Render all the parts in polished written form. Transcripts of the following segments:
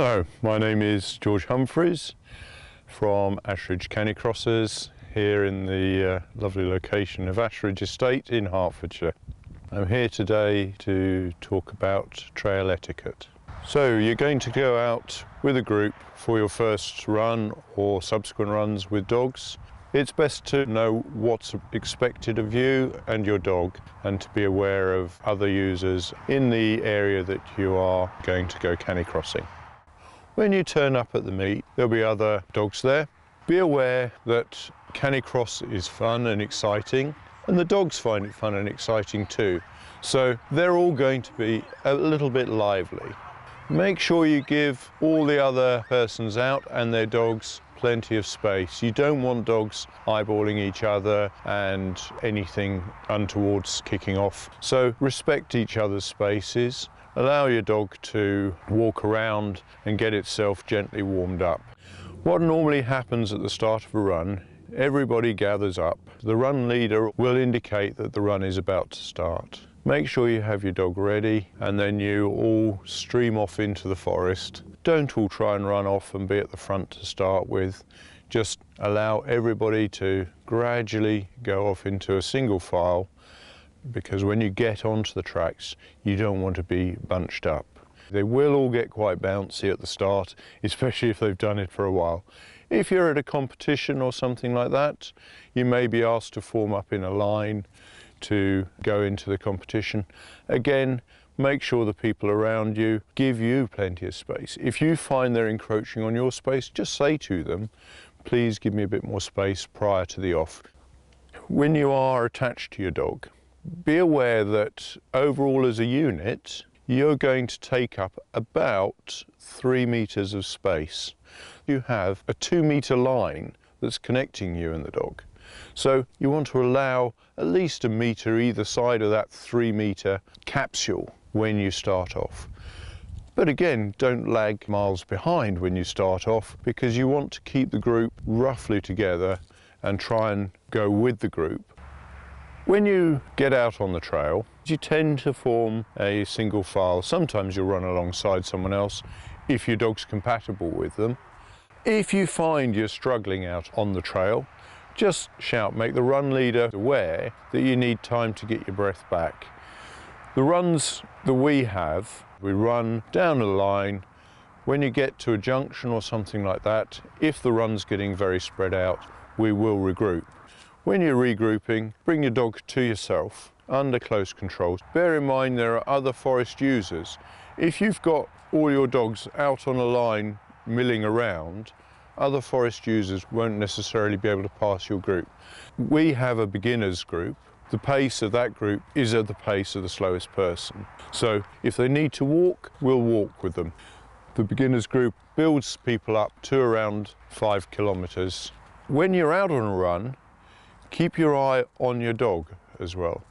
Hello, my name is George Humphreys from Ashridge Canicrossers here in the lovely location of Ashridge Estate in Hertfordshire. I'm here today to talk about trail etiquette. So you're going to go out with a group for your first run or subsequent runs with dogs. It's best to know what's expected of you and your dog and to be aware of other users in the area that you are going to go canicrossing. When you turn up at the meet, there'll be other dogs there. Be aware that canicross is fun and exciting, and the dogs find it fun and exciting too. So they're all going to be a little bit lively. Make sure you give all the other persons out and their dogs plenty of space. You don't want dogs eyeballing each other and anything untoward's kicking off. So respect each other's spaces. Allow your dog to walk around and get itself gently warmed up. What normally happens at the start of a run, everybody gathers up. The run leader will indicate that the run is about to start. Make sure you have your dog ready and then you all stream off into the forest. Don't all try and run off and be at the front to start with. Just allow everybody to gradually go off into a single file, because when you get onto the tracks, you don't want to be bunched up. They will all get quite bouncy at the start, especially if they've done it for a while. If you're at a competition or something like that, you may be asked to form up in a line to go into the competition. Again, make sure the people around you give you plenty of space. If you find they're encroaching on your space, just say to them, please give me a bit more space prior to the off. When you are attached to your dog, be aware that overall as a unit, you're going to take up about 3 meters of space. You have a 2-meter line that's connecting you and the dog. So you want to allow at least a meter either side of that 3-meter capsule when you start off. But again, don't lag miles behind when you start off, because you want to keep the group roughly together and try and go with the group. When you get out on the trail, you tend to form a single file. Sometimes you'll run alongside someone else if your dog's compatible with them. If you find you're struggling out on the trail, just shout, make the run leader aware that you need time to get your breath back. The runs that we have, we run down a line. When you get to a junction or something like that, if the run's getting very spread out, we will regroup. When you're regrouping, bring your dog to yourself under close control. Bear in mind there are other forest users. If you've got all your dogs out on a line milling around, other forest users won't necessarily be able to pass your group. We have a beginners group. The pace of that group is at the pace of the slowest person. So if they need to walk, we'll walk with them. The beginners group builds people up to around 5 kilometers. When you're out on a run, keep your eye on your dog as well.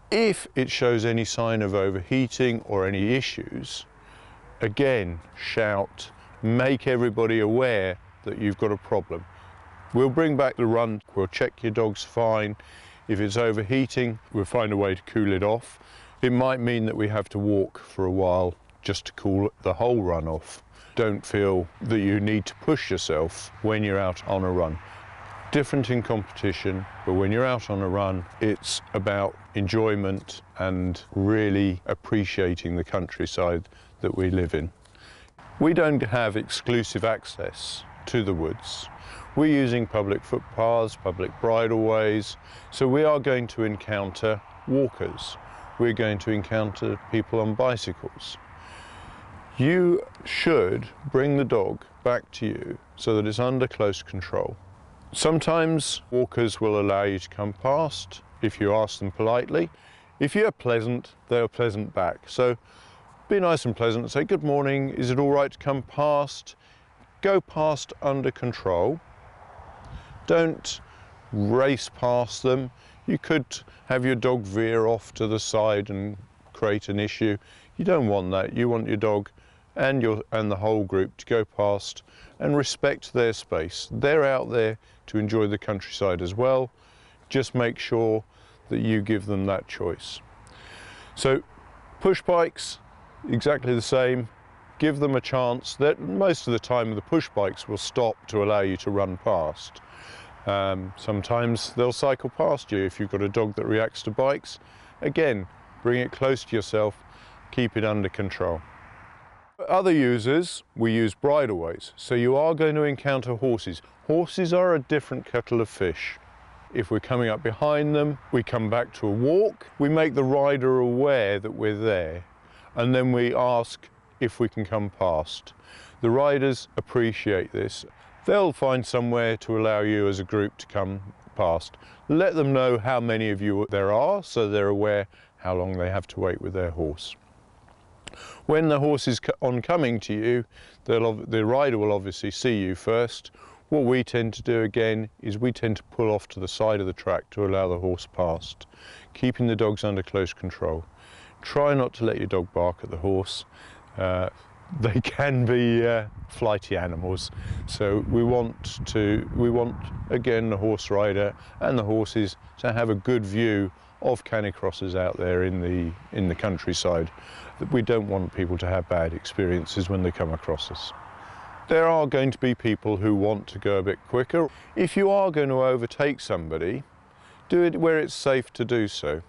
If it shows any sign of overheating or any issues, again, shout, make everybody aware that you've got a problem. We'll bring back the run, we'll check your dog's fine. If it's overheating, we'll find a way to cool it off. It might mean that we have to walk for a while just to cool the whole run off. Don't feel that you need to push yourself when you're out on a run. Different in competition, but when you're out on a run, it's about enjoyment and really appreciating the countryside that we live in. We don't have exclusive access to the woods. We're using public footpaths, public bridleways, so we are going to encounter walkers. We're going to encounter people on bicycles. You should bring the dog back to you so that it's under close control. Sometimes walkers will allow you to come past if you ask them politely. If you're pleasant, they're pleasant back. So be nice and pleasant, say good morning, is it all right to come past? Go past under control. Don't race past them. You could have your dog veer off to the side and create an issue. You don't want that. You want your dog and the whole group to go past and respect their space. They're out there to enjoy the countryside as well. Just make sure that you give them that choice. So push bikes, exactly the same. give them a chance. That most of the time the push bikes will stop to allow you to run past. Sometimes they'll cycle past you if you've got a dog that reacts to bikes. Again, bring it close to yourself, keep it under control. Other users, we use bridleways, so you are going to encounter horses. Horses are a different kettle of fish. If we're coming up behind them, we come back to a walk, we make the rider aware that we're there, and then we ask if we can come past. The riders appreciate this. They'll find somewhere to allow you as a group to come past. Let them know how many of you there are, so they're aware how long they have to wait with their horse. When the horse is coming to you, the rider will obviously see you first. What we tend to do again is we tend to pull off to the side of the track to allow the horse past, keeping the dogs under close control. Try not to let your dog bark at the horse. They can be flighty animals, so we want again the horse rider and the horses to have a good view of canicrossers out there in the countryside. We don't want people to have bad experiences when they come across us. There are going to be people who want to go a bit quicker. If you are going to overtake somebody, do it where it's safe to do so.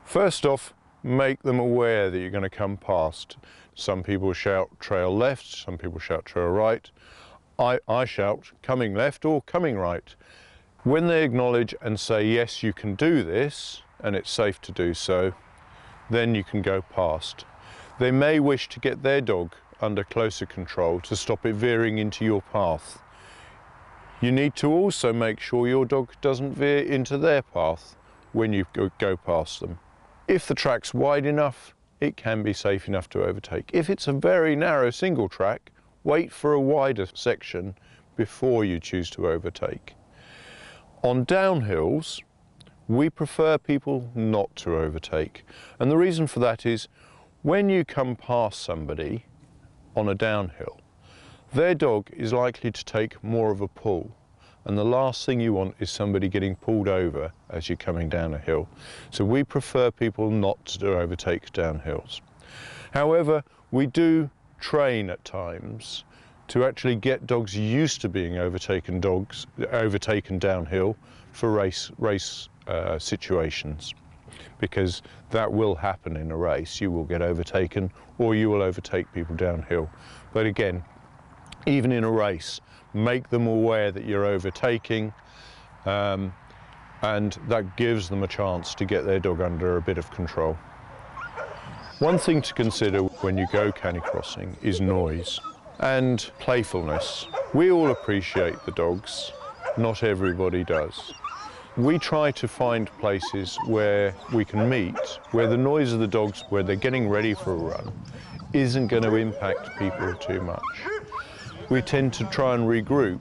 First off, make them aware that you're going to come past. Some people shout trail left, some people shout trail right. I shout coming left or coming right. When they acknowledge and say yes, you can do this and it's safe to do so, then you can go past. They may wish to get their dog under closer control to stop it veering into your path. You need to also make sure your dog doesn't veer into their path when you go past them. If the track's wide enough, it can be safe enough to overtake. If it's a very narrow single track, wait for a wider section before you choose to overtake. On downhills, we prefer people not to overtake. And the reason for that is when you come past somebody on a downhill, their dog is likely to take more of a pull. And the last thing you want is somebody getting pulled over as you're coming down a hill. So we prefer people not to overtake downhills. However, we do train at times to actually get dogs used to being overtaken downhill for race situations, because that will happen in a race. You will get overtaken or you will overtake people downhill. But again, even in a race, make them aware that you're overtaking, and that gives them a chance to get their dog under a bit of control. One thing to consider when you go canicrossing is noise and playfulness. We all appreciate the dogs, not everybody does. We try to find places where we can meet, where the noise of the dogs, where they're getting ready for a run, isn't going to impact people too much. We tend to try and regroup,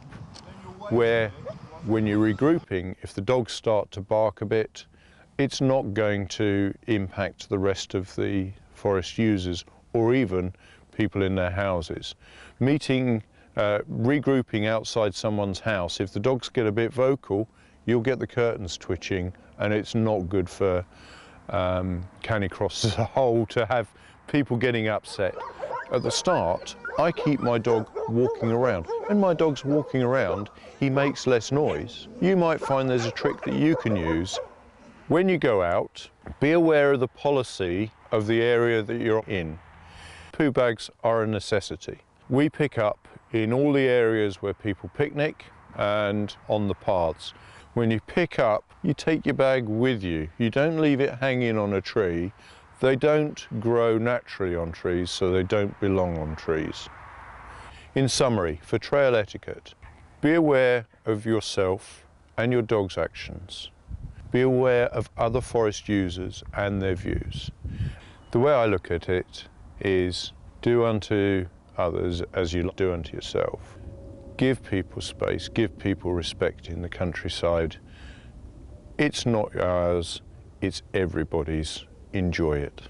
where when you're regrouping, if the dogs start to bark a bit, it's not going to impact the rest of the forest users or even people in their houses. Regrouping outside someone's house, if the dogs get a bit vocal, you'll get the curtains twitching, and it's not good for Canicross as a whole to have people getting upset. At the start, I keep my dog walking around. When my dog's walking around, he makes less noise. You might find there's a trick that you can use. When you go out, be aware of the policy of the area that you're in. Poo bags are a necessity. We pick up in all the areas where people picnic and on the paths. When you pick up, you take your bag with you. You don't leave it hanging on a tree. They don't grow naturally on trees, so they don't belong on trees. In summary, for trail etiquette, be aware of yourself and your dog's actions. Be aware of other forest users and their views. The way I look at it is do unto others as you do unto yourself. Give people space, give people respect in the countryside. It's not ours, it's everybody's. Enjoy it.